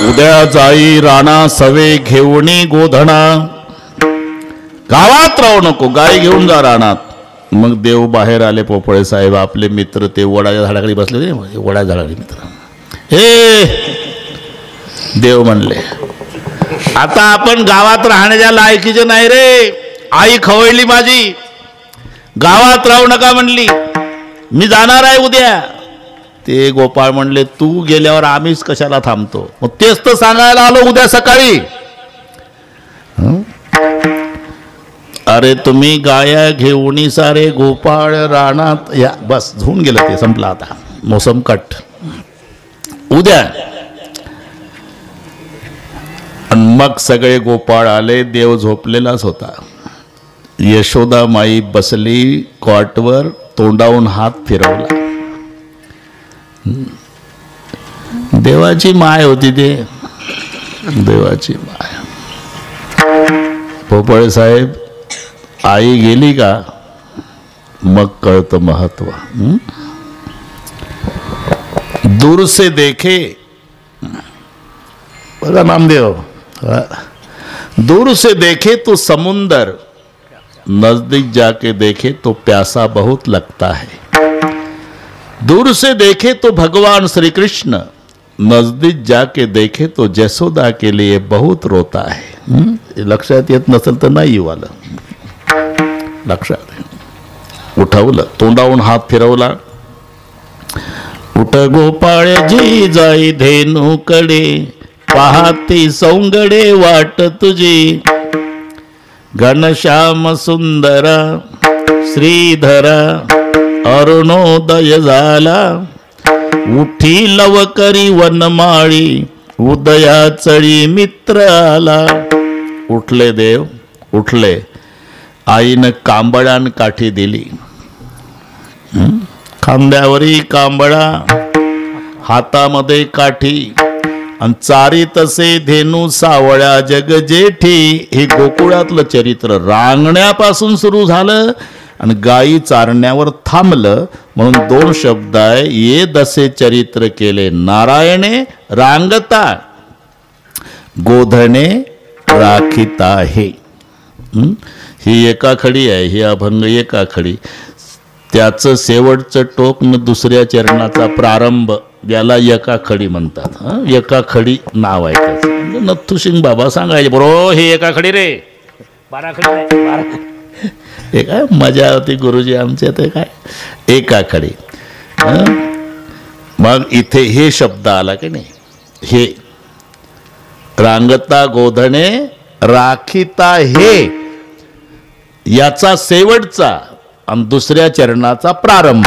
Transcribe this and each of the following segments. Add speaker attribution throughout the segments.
Speaker 1: उद्या जाई राणा सवे घेऊनी गोधणा. गावात राहू नको, गाय घेऊन जा रानात. मग देव बाहेर आले. पोपळे साहेब आपले मित्र ते वडाच्या झाडाखाली बसले. वडाच्या झाडाखाली मित्र. हे देव म्हणले आता आपण गावात राहण्याच्या लायकीचे नाही रे. आई खवळली माझी, गावात राहू नका म्हणली, मी जाणार आहे उद्या. ते गोपाळ म्हणले तू गेल्यावर आम्हीच कशाला थांबतो. मग तेच तर सांगायला आलो उद्या सकाळी. अरे तुम्ही गाया घेऊन सारे गोपाळ रानात या. बस होऊन गेलं ते, संपलं आता. मोसम कट. उद्या मग सगळे गोपाळ आले. देव झोपलेलाच होता. यशोदा माई बसली कॉटवर, तोंडावून हात फिरवला. देवाची माय होती ते, देवाची माय. पोपळे साहेब आई गेली का मग कळतं महत्व. दूर से देखे, बघा नामदेव, दूर से देखे तो समुंदर, नजदीक जाके देखे तो प्यासा बहुत लगता है. दूर से देखे तो भगवान श्री कृष्ण, नजदीक जाके देखे तो जसोदा के लिए बहुत रोता है. लक्षात येत नसेल तर नाही वाला, लक्षात. उठवलं, तोंडावून हात फिरवला. उठ गोपाळजी जाई धेनुकडे, पाहती सौंगडे वाट तुझी. घनश्याम सुंदरा श्रीधरा, अरुणोदय झाला. उठी लवकरी वनमाळी, उदया चळी मित्र आला. उठले देव, उठले. आईनं कांबळान काठी दिली. खांद्यावरी कांबळा, हातामध्ये काठी, आणि चारी तसे धेनू सावळ्या जग जेठी. हे गोकुळातलं चरित्र रांगण्यापासून सुरू झालं आणि गायी चारण्यावर थांबलं. म्हणून दोन शब्द आहे. ये दसे चरित्र केले नारायणे, रांगता गोधणे राखिता हे. ही एकाखडी आहे, ही अभंग एकाखडी. त्याचं शेवटचं टोक न दुसऱ्या चरणाचा प्रारंभ, याला एकाखडी म्हणतात. एकाखडी नाव आहे त्याचं. नथुसिंग बाबा सांगायचे बरो हे एकाखडी रे, बाराखडी. हे काय मजा होती गुरुजी आमच्या. ते काय एकाखडी. मग इथे हे शब्द आला की नाही, हे रांगता गोधणे राखिता हे, याचा शेवटचा आणि दुसऱ्या चरणाचा प्रारंभ.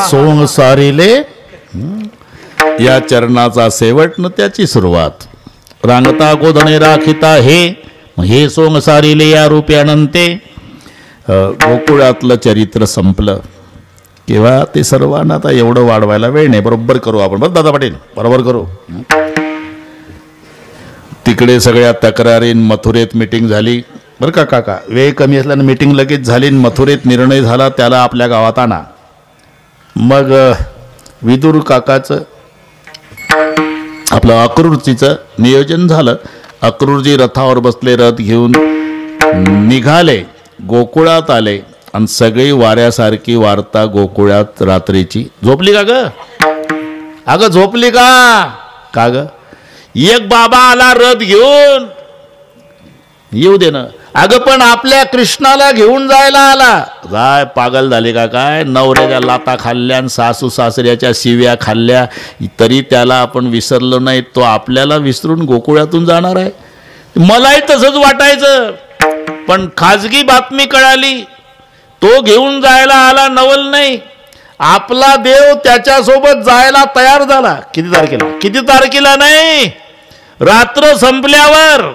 Speaker 1: सोंग सारिले या चरणाचा शेवट न त्याची सुरुवात. रांगता गोधणे राखिता हे सोंग सारिले या रूपे अनंते. गोकुळातलं चरित्र संपलं किंवा ते सर्वांना आता एवढं वाढवायला वेळ नाही. बरोबर करू आपण. बरं दादा पाटील, बरोबर करू. तिकडे सगळ्या तक्रारी मथुरेत मीटिंग झाली. बरं का काका, वेळ कमी असल्यानं मीटिंग लगेच झाली. मथुरेत निर्णय झाला त्याला आपल्या गावात आणा. मग विदुर काकाचं आपलं अक्रूरजीचं नियोजन झालं. अक्रूरजी रथावर बसले, रथ घेऊन निघाले, गोकुळात आले आणि सगळी वाऱ्यासारखी वार्ता गोकुळात रात्रीची. झोपली का ग? अगं झोपली का? का ग? एक बाबा आला रथ घेऊन. येऊ दे ना. अगं पण आपल्या कृष्णाला घेऊन जायला आला. काय पागल झाले का काय? नवऱ्याच्या लाता खाल्ल्या आणि सासू सासऱ्याच्या शिव्या खाल्ल्या तरी त्याला आपण विसरलो नाही. तो आपल्याला विसरून गोकुळातून जाणार आहे. मलाही तसंच वाटायचं, पण खाजगी बातमी कळाली. तो घेऊन जायला आला नवल नाही, आपला देव त्याच्यासोबत जायला तयार झाला. किती तारखेला नाही, रात्र संपल्यावर.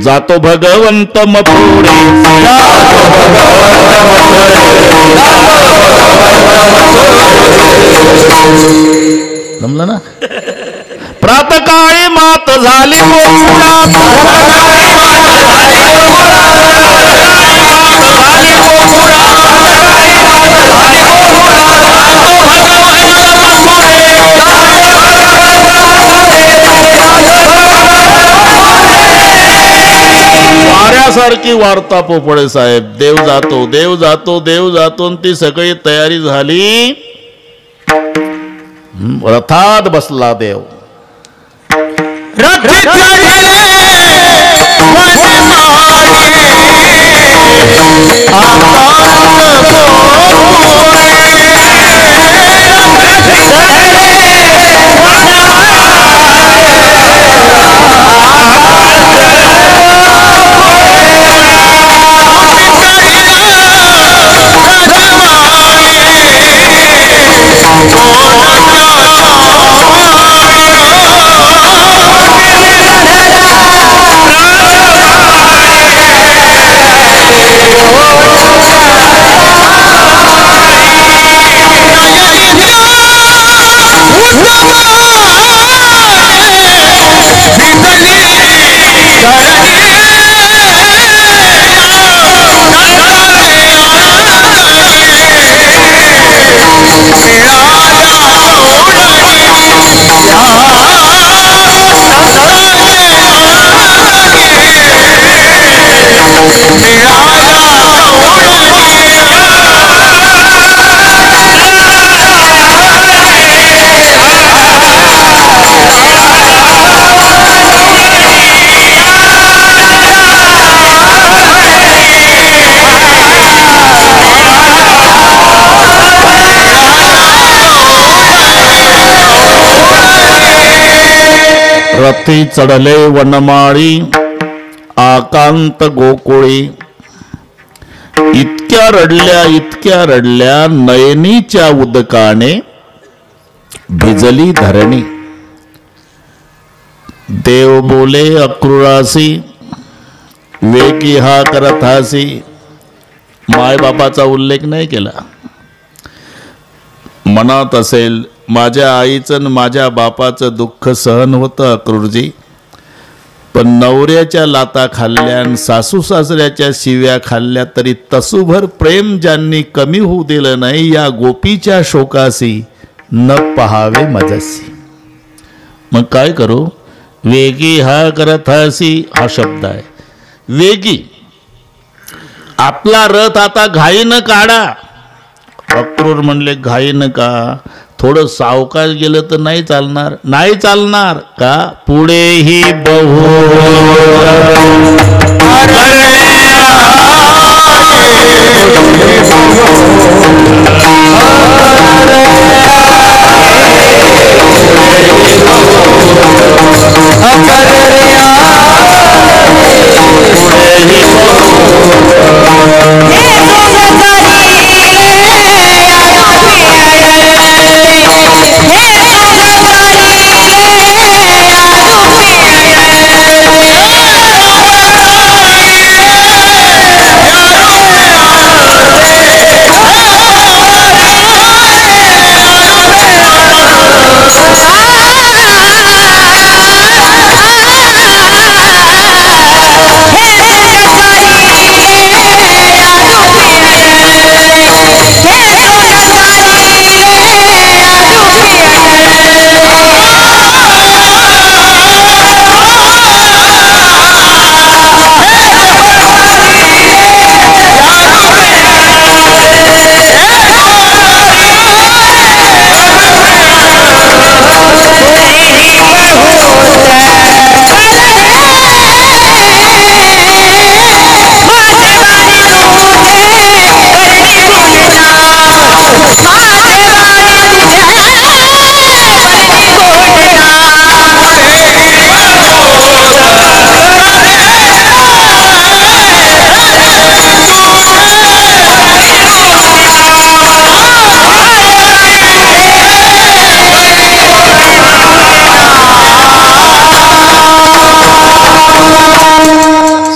Speaker 1: जातो भगवंत मथुरे, जमलं ना. प्रातकाळी मात झाली वाऱ्यासारखी वार्ता पोपळे साहेब. देव जातो, देव जातो, देव जातो. ती सगळी तयारी झाली. रथात बसला देव. रथी चढले वनमाळी आकांत गोकुळी. इतक्या रडल्या नयनीच्या उदकाने भिजली धरणी. देव बोले अक्रूरासी वेगी हा करथासी. मायबापाचा उल्लेख नाही केला. मनात असेल माझ्या आईचं माझ्या बापाचं दुःख सहन होतं अक्रूरजी, पण नवऱ्याच्या लाता खाल्ल्या आणि सासू सासऱ्याच्या शिव्या खाल्ल्या तरी तसूभर प्रेम ज्यांनी कमी होऊ दिलं नाही, या गोपीच्या शोकासी न पहावे मजसी. मग काय करू? वेगी हा करथासी हा शब्द आहे. वेगी आपला रथ आता घाईनं काढा. अक्रूर म्हणले घाईनं का? थोडं सावकाश गेलं तर नाही चालणार. नाही चालणार का? पुढेही बहु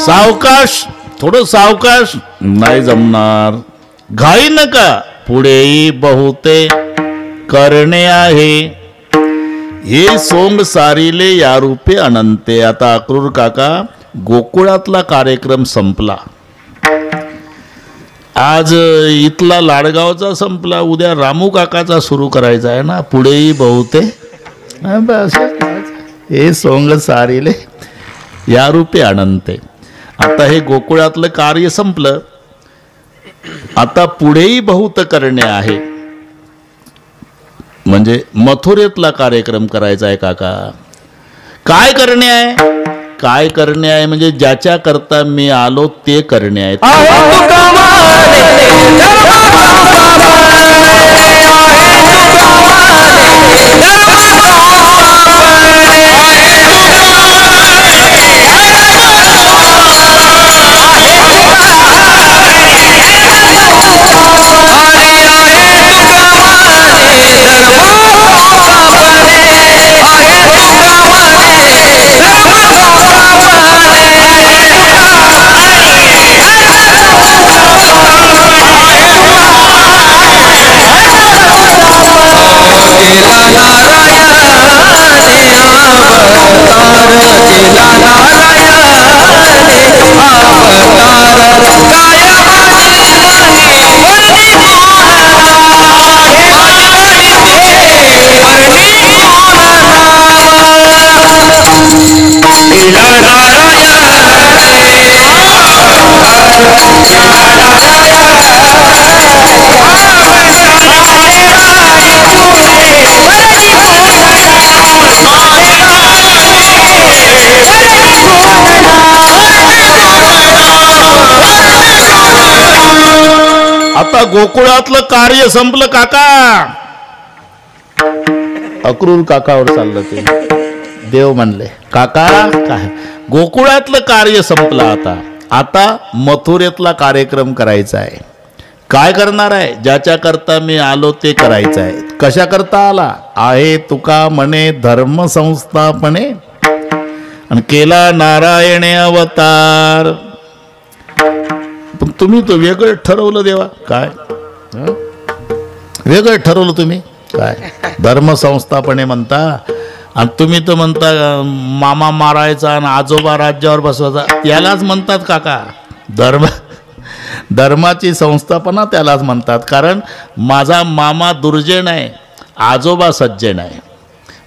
Speaker 1: सावकाश, थोडं सावकाश. नाही जमणार. घाई नका, पुढेही बहुते करणे आहे. हे सोंग सारिले या रूपे अनंते. आता अक्रूर काका, गोकुळातला कार्यक्रम संपला. आज इथला लाडगावचा संपला, उद्या रामू काकाचा सुरू करायचा आहे ना. पुढेही बहुते बस. हे सोंग सारिले या रूपे अनंते. आता हे गोकुळातलं कार्य संपलं, आता पुढेही बहुत करणे आहे. म्हणजे मथुरेतला कार्यक्रम करायचा आहे काका. काय करणे आहे? काय करणे आहे म्हणजे ज्याच्या करता मी आलो ते करणे आहे. आता गोकुळातलं कार्य संपलं काका. अक्रूर काकावर चाललं ते. देव म्हणले काका काय, गोकुळातलं कार्य संपलं, आता मथुरेतला कार्यक्रम करायचा आहे. काय करणार आहे? ज्याच्या करता मी आलो ते करायचं आहे. कशा करता आला आहे? तुका म्हणे धर्म संस्थापने आणि केला नारायणे अवतार. पण तुम्ही तो वेगळं ठरवलं देवा. काय वेगळं ठरवलं तुम्ही? काय धर्मसंस्थापने म्हणता आणि तुम्ही तर म्हणता मामा मारायचा आणि आजोबा राज्यावर बसवायचा. त्यालाच म्हणतात काका धर्माची संस्थापना त्यालाच म्हणतात. कारण माझा मामा दुर्जन आहे, आजोबा सज्जन आहे.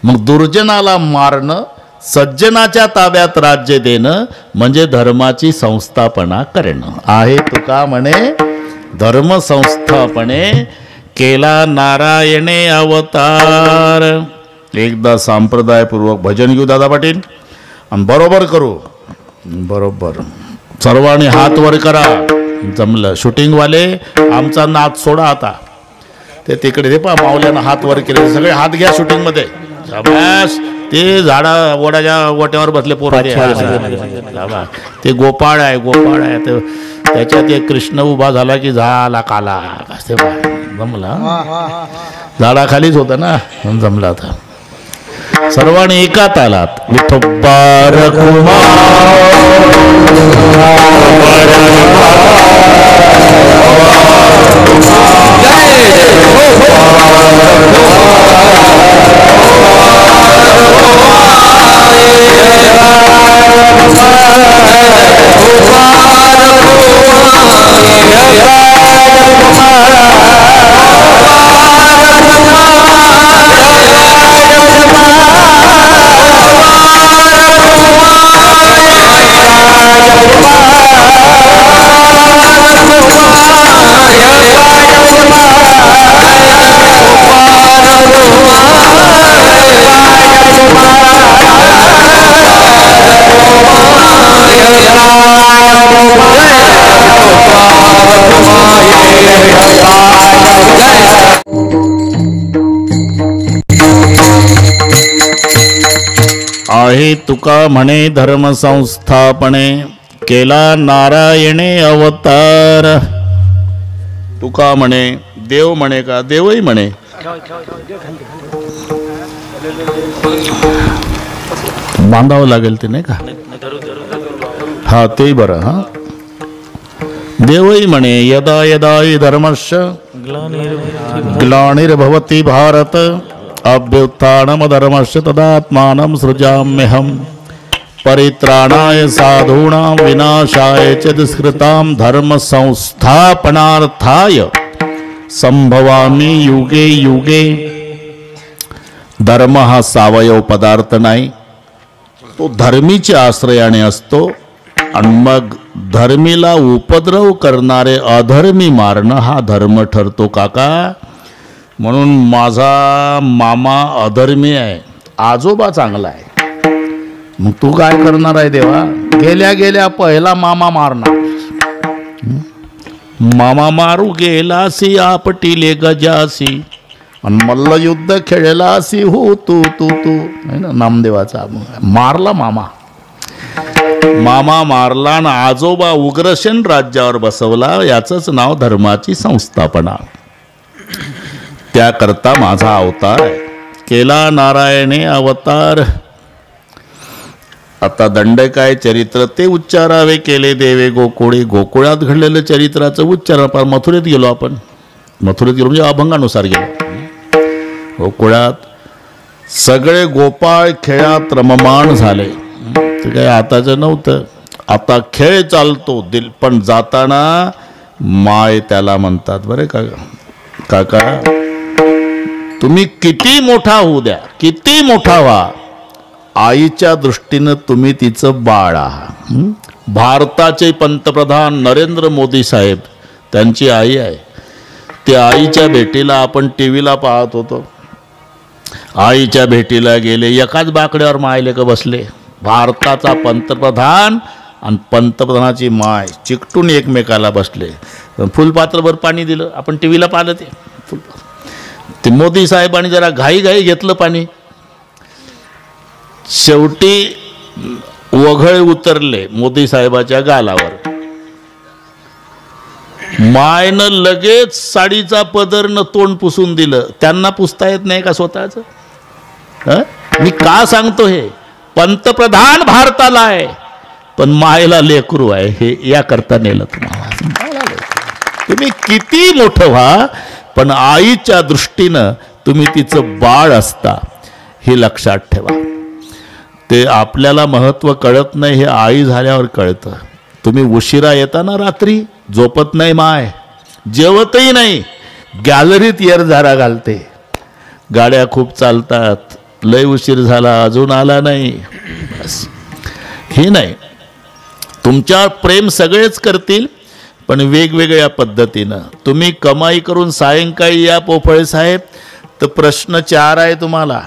Speaker 1: मग दुर्जनाला मारणं, सज्जनाच्या ताब्यात राज्य देणं म्हणजे धर्माची संस्थापना करणं आहे. तुका म्हणे धर्म संस्थापने केला नारायणे अवतार. एकदा संप्रदायपूर्वक भजन घेऊ दादा पाटील आणि बरोबर करू. बरोबर सर्वांनी हात वर करा. जमलं. शूटिंगवाले आमचा नाच सोडा आता. ते तिकडे ते पहा मावल्यानं हात वर केले. सगळे हात घ्या शूटिंगमध्ये. शाबास. ते झाडा वडाच्या वट्यावर बसले पोर. ते गोपाळ आहे, गोपाळ आहे. त्याच्यात एक कृष्ण उभा झाला की झाला काला. जमला. झाडाखालीच होता ना, जमला आता. सर्वांनी एका तालात विठोबार आहे. तुका म्हणे धर्म संस्थापने केला नारायणे अवतार. तुका म्हणे, देव म्हणे का? देवही म्हणे. बांधावं लागेल ते नाही का? हा ते बरं. हा देवही म्हणे यदा यदा हि धर्मस्य ग्लानिर्भवति भारत अभ्युत्थानमधर्मस्य तदात्मानं सृजाम्यहम् परित्राणाय साधूनां विनाशाय च दुष्कृतां धर्म संस्थापनार्थाय संभवामि युगे युगे. धर्म हा सावयव पदार्थ नाही, तो धर्मीच्या आश्रयाने असतो. आणि मग धर्मीला उपद्रव करणारे अधर्मी मारणं हा धर्म ठरतो काका. म्हणून माझा मामा अधर्मी आहे, आजोबा चांगला आहे, मग तू काय करणार आहे देवा? गेल्या गेल्या पहिला मामा मारणार. मामा मारू गेलासी आपटीले गजासी आणि मल्लयुद्ध खेळलासी हो तू तू तू नाही ना. नामदेवाचा मारला मामा, मामा मारला आणि आजोबा उग्रसेन राज्यावर बसवला. याचंच नाव धर्माची संस्थापना. त्याकरता माझा अवतार आहे. केला नारायणे अवतार. आता दंडकाय चरित्र ते उच्चारावे केले देवे गोकुळे. गोकुळात घडलेलं चरित्राचं उच्चारण. पण मथुरेत गेलो आपण. मथुरेत गेलो म्हणजे अभंगानुसार गेलो. गोकुळात सगळे गोपाळ खेळात रममाण झाले. ते काय आताचं नव्हतं. आता खेळ चालतो दिल, पण जाताना माय त्याला म्हणतात. बरे का काका, तुम्ही किती मोठा होऊ द्या, किती मोठा व्हा, आईच्या दृष्टीनं तुम्ही तिचं बाळ आहात. भारताचे पंतप्रधान नरेंद्र मोदी साहेब त्यांची आई आहे. त्या आईच्या भेटीला आपण टीव्हीला पाहत होतो. आईच्या भेटीला गेले, एकाच बाकड्यावर मायले का बसले. भारताचा पंतप्रधान आणि पंतप्रधानाची माय चिकटून एकमेकाला बसले. फुलपात्रभर पाणी दिलं. आपण टीव्हीला पाहिलं ते फुलपात्र. ते मोदी साहेबांनी जरा घाई घाई घेतलं पाणी. शेवटी वघळ उतरले मोदी साहेबाच्या गालावर. मायनं लगेच साडीचा पदरनं तोंड पुसून दिलं. त्यांना पुसता येत नाही का स्वतःच? मी का सांगतो हे? पंतप्रधान भारताला आहे, पण मायला लेकरू आहे. हे याकरता नेलं तुम्हाला. तुम्ही किती मोठं व्हा, पण आईच्या दृष्टीनं तुम्ही तिचं बाळ असता, हे लक्षात ठेवा. ते आपल्याला महत्त्व कळत नाही, हे आई झाल्यावर कळतं. तुम्ही उशिरा येताना रात्री झोपत नाही माय, जेवतही नाही, गॅलरीत येरझारा घालते. गाड्या खूप चालतात, लय उशीर झाला अजून आला नाही, बस हे नाही. तुमच्यावर प्रेम सगळेच करतील, पण वेगवेगळ्या पद्धतीनं. तुम्ही कमाई करून सायंकाळी या पोफळे साहेब, तर प्रश्न 4 आहे तुम्हाला.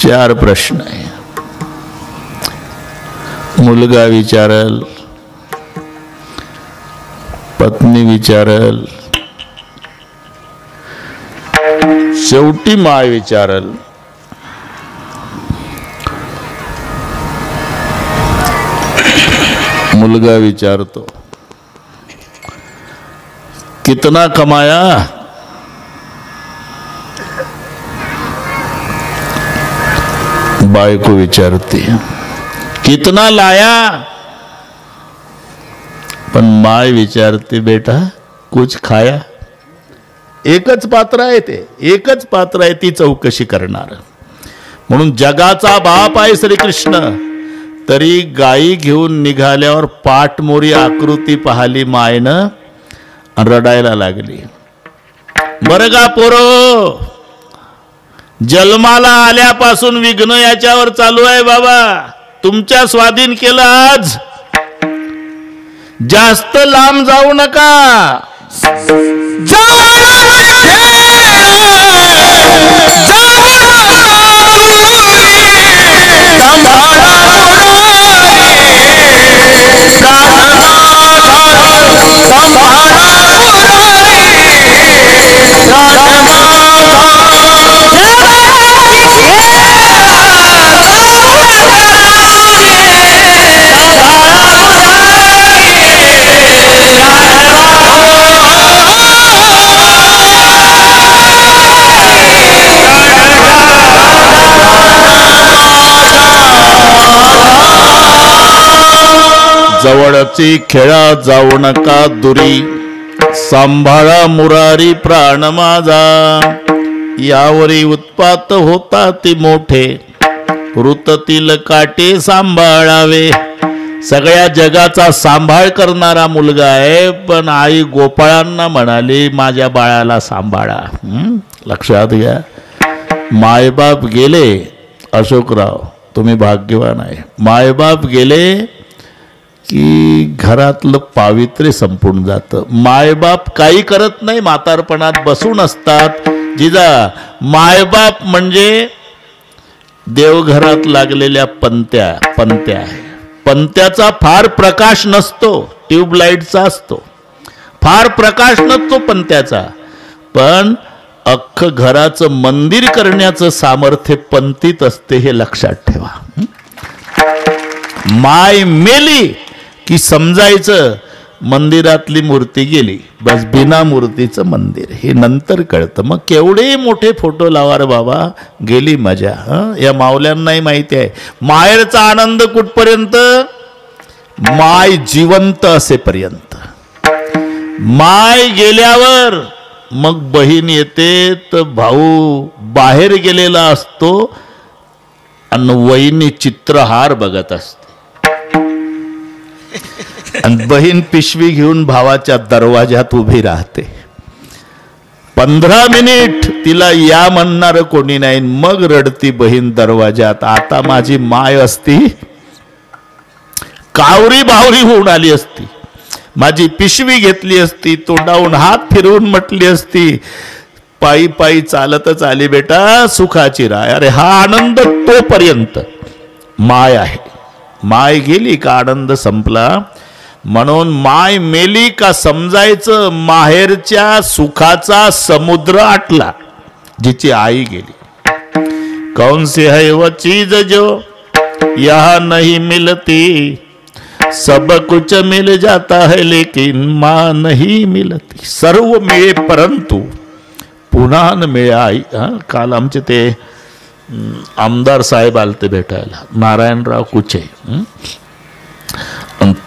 Speaker 1: 4 प्रश्न आहे. मुलगा विचारल, पत्नी विचारल, शेवटी माय विचारल. मुलगा विचारतो, कितना कमाया? बायको विचारते, कितना लाया? पण माय विचारते, बेटा कुछ खाया? एकच पात्र आहे ते, एकच पात्र आहे ती चौकशी करणार. म्हणून जगाचा बाप आहे श्रीकृष्ण, तरी गाई घेऊन निघाल्यावर पाठमोरी आकृती पाहिली मायनं, रडायला लागली. बरं का पोरो, जन्माला आल्यापासून विघ्न याच्यावर चालू आहे बाबा. तुमच्या स्वाधीन केलं आज, जास्त लांब जाऊ नका. जवळची खेळा जाऊ नका दुरी, सांभाळा मुरारी प्राण माझा. यावरी उत्पात होता ती मोठे, ऋततील काटे सांभाळावे. सगळ्या जगाचा सांभाळ करणारा मुलगा आहे, पण आई गोपाळांना म्हणाली माझ्या बाळाला सांभाळा. लक्षात घ्या, मायबाप गेले, अशोकराव तुम्ही भाग्यवान आहे. मायबाप गेले की घरातलं पावित्र्य संपून जातं. मायबाप काही करत नाही, म्हातारपणात बसून असतात. जिजा मायबाप म्हणजे देवघरात लागलेल्या पंत्या आहे. पंत्याचा फार प्रकाश नसतो, ट्यूबलाईटचा असतो. फार प्रकाश नसतो पंत्याचा, पण अख्खं घराचं मंदिर करण्याचं सामर्थ्य पंतीत असते, हे लक्षात ठेवा. माय मेली की समजायचं मंदिरातली मूर्ती गेली, बस बिना मूर्तीचं मंदिर, हे नंतर कळतं. मग केवढे मोठे फोटो लावा रे बाबा, गेली मजा. या माऊल्यांनाही माहिती आहे माहेरचा आनंद कुठपर्यंत, माय जिवंत असेपर्यंत. माय गेल्यावर मग बहीण येते, तर भाऊ बाहेर गेलेला असतो आणि वहिनी चित्रहार बघत असते, आणि बहीण पिशवी घेऊन भावाच्या दरवाजात उभी राहते. 15 मिनिट तिला या म्हणणार कोणी नाही, मग रडती बहीण दरवाजात. आता माझी माय असती कावरी बावरी होऊन आली असती, माझी पिशवी घेतली असती, तोंडावून हात फिरवून म्हटली असती पायी पायी चालतच आली बेटा, सुखाची राय. अरे हा आनंद तोपर्यंत माय आहे. माय गेली का आनंद संपला. म्हणून माय मेली का समजायचं माहेरच्या सुखाचा समुद्र आटला, जिची आई गेली. कौन सी है वो चीज जो यहाँ नहीं मिलती, सब कुछ मिल जाता है लेकिन माँ नहीं मिलती. सर्व मिळे परंतु पुन्हा न मिळे आई. काल आमचे ते आमदार साहेब आलते भेटायला, नारायणराव कुचे.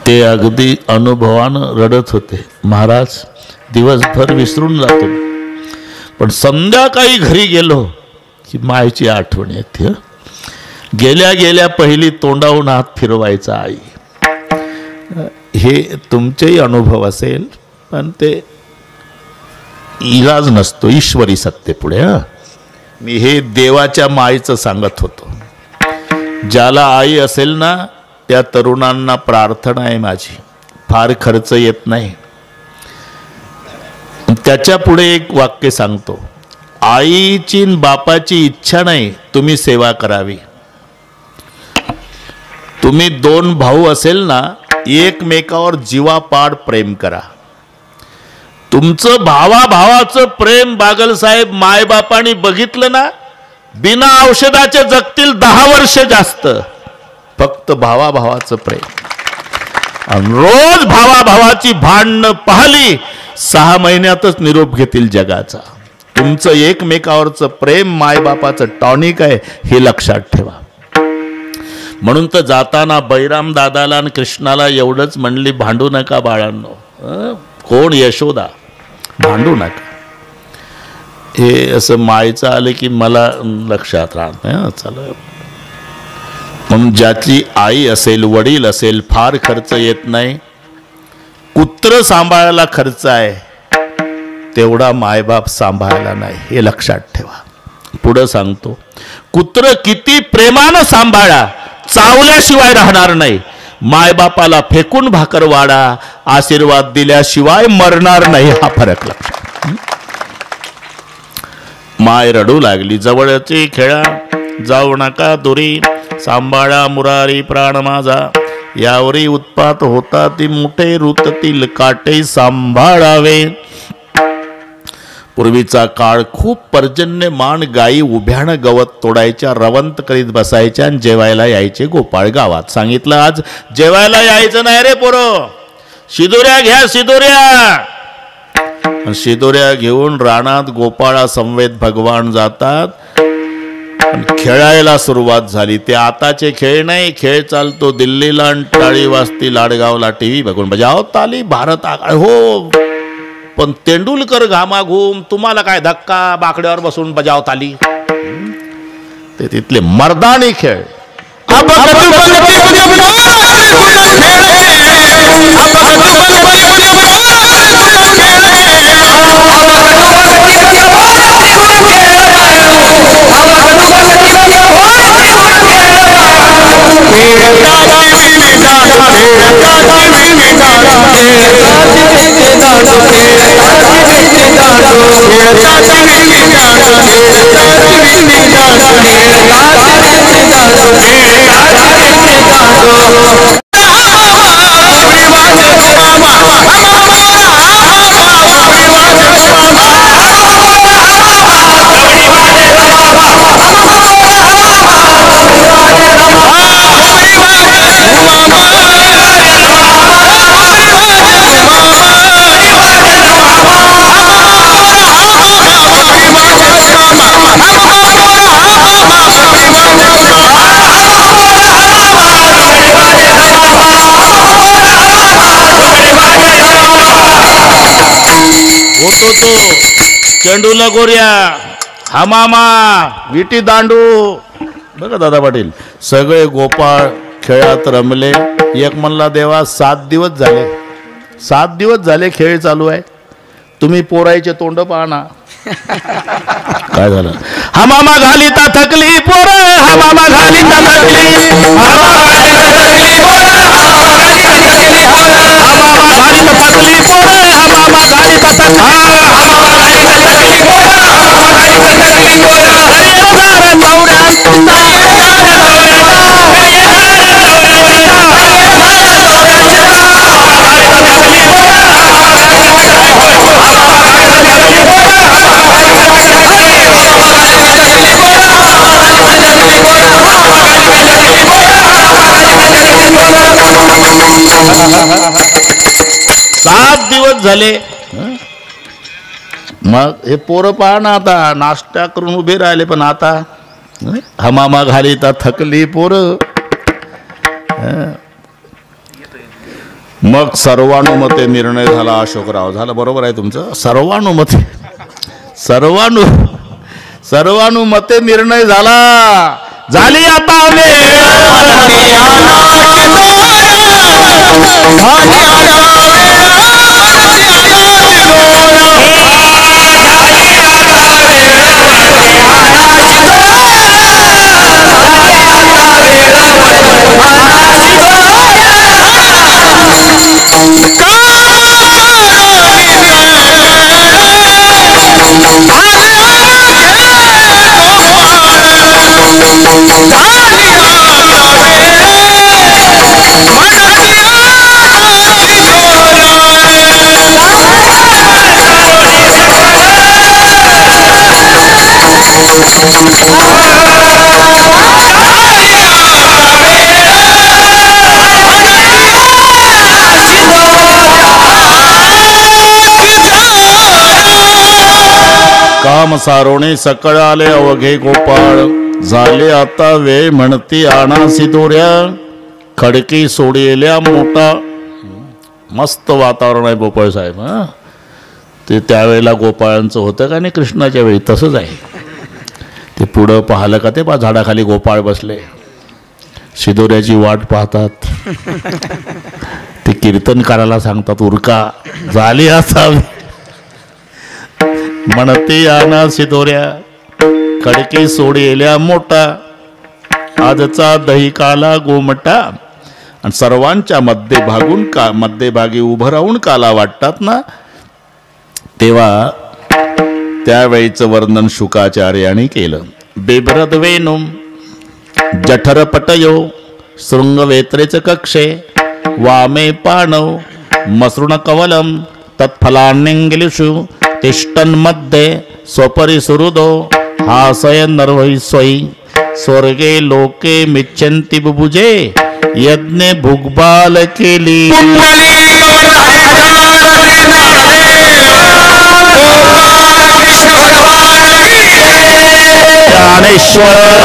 Speaker 1: ते अगदी अनुभवानं रडत होते, महाराज दिवसभर विसरून जातो, पण संध्याकाळी घरी गेलो की मायची आठवण येते. गेल्या गेल्या पहिली तोंडावून हात फिरवायचा आई. हे तुमचेही अनुभव असेल, पण ते इलाज नसतो ईश्वरी सत्तेपुढे. मी हे देवाच्या मायेचं सांगत होतो. ज्याला आई असेल ना, त्या तरुणांना प्रार्थना आहे माझी, फार खर्च येत नाही. त्याच्या पुढे एक वाक्य सांगतो, आईची बापाची इच्छा नाही तुम्ही सेवा करावी. तुम्ही 2 भाऊ असेल ना, एकमेकावर जीवापाड प्रेम करा. तुमचं भावाभावाचं प्रेम बागलसाहेब मायबापांनी बघितलं ना, बिना औषधाचे जगतील 10 वर्ष जास्त. फक्त भावाभावाचं प्रेम. आणि रोज भावाभावाची भांडणं पाहिली 6 महिन्यातच निरोप घेतील जगाचा. तुमचं एकमेकावरचं प्रेम मायबापाचं टॉनिक आहे, हे लक्षात ठेवा. म्हणून तर जाताना बैराम दादाला आणि कृष्णाला एवढंच म्हणली, भांडू नका बाळांनो. कोण यशोदा, भांडू नका. हे असं मायचं आलं की मला लक्षात राहत नाही. चला, म्हणून ज्याची आई असेल, वडील असेल, फार खर्च येत नाही. कुत्र सांभाळायला खर्च आहे, तेवढा मायबाप सांभाळायला नाही, हे लक्षात ठेवा. पुढं सांगतो, कुत्र किती प्रेमानं सांभाळा, चावल्याशिवाय राहणार नाही. मायबापाला फेकून भाकर वाढा, आशीर्वाद दिल्याशिवाय मरणार नाही, हा फरक लक्षात. माय रडू लागली, जवळची खेळा जाऊ नका दुरी, सांभाळा मुरारी प्राण माझा. यावरी उत्पात होता ती मुठे, ऋततील काटे सांभाळावे. पूर्वीचा काळ खूप पर्जन्यमान. गायी उभ्यानं गवत तोडायच्या, रवंत करीत बसायच्या आणि जेवायला यायचे गोपाळ गावात. सांगितलं आज जेवायला यायचं नाही रे पोरं, शिदोऱ्या घ्या शिदोऱ्या. शिदोऱ्या घेऊन रानात गोपाळा समवेत भगवान जातात. खेळायला सुरुवात झाली. ते आताचे खेळ नाही, खेळ चालतो दिल्लीला आणि टाळी वाजती लाडगावला टीव्ही बघून. बजाव ताली भारत आघाडी. हो, पण तेंडुलकर घामाघूम, तुम्हाला काय धक्का, बाकड्यावर बसून बजाव ताली. ते तिथले मर्दानी खेळ. तो चेंडूला गोऱ्या, हमामा, विटी दांडू. बघा दादा पाटील, सगळे गोपाळ खेळात रमले. एक म्हणला देवा 7 दिवस झाले, 7 दिवस झाले खेळ चालू आहे, तुम्ही पोरायचे तोंड पाहना. काय झालं? हमामा घालिता थकली पोर, हमामा घालिता थकली, हमामा घालिता थकली पोर, हमामा घालिता थकली पोर, हमामा घालिता थकली. सात दिवस झाले. मग हे पोरं पहा ना, आता नाश्ता करून उभे राहिले, पण आता हमामा घालिता थकली पोरं. मग सर्वानुमते निर्णय झाला. अशोकराव, झालं बरोबर आहे तुमचं, सर्वानुमते निर्णय झाला. झाली आता काम सारोणे सकळ आले अवघे गोपाळ. झाले आता वेळ म्हणती आणासी दोऱ्या, खडकी सोडलेल्या मोठा. मस्त वातावरण आहे गोपाळ साहेब. ते त्यावेळेला गोपाळांचं होतं का नाही, कृष्णाच्या वेळी तसंच आहे. ते पुढं पाहिलं का ते झाडाखाली गोपाळ बसले, शिदोऱ्याची वाट पाहतात. ते कीर्तनकाराला सांगतात उरका, झाली आता म्हणते आना शिदोऱ्या, खडकी सोडलेल्या मोठा. आजचा दही काला गोमटा. आणि सर्वांच्या मध्यभागी उभं राहून काला वाटतात ना, तेव्हा त्यावेळीचं वर्णन शुकाचार्याने केलं. बेभरद वेणुम जठर पटयो शृंगवेत्रेच कक्षे, वामे पाणव मसृण कवलम तत्फलान्यंगिलिषु तिष्ठन् मध्ये स्वपरि सुहृदो हासय नर्वैस्वै. स्वर्गे लोके मिच्छन्ति बुभुजे यज्ञ भुग्बाल केली. ज्ञानेश्वर
Speaker 2: ईश्वर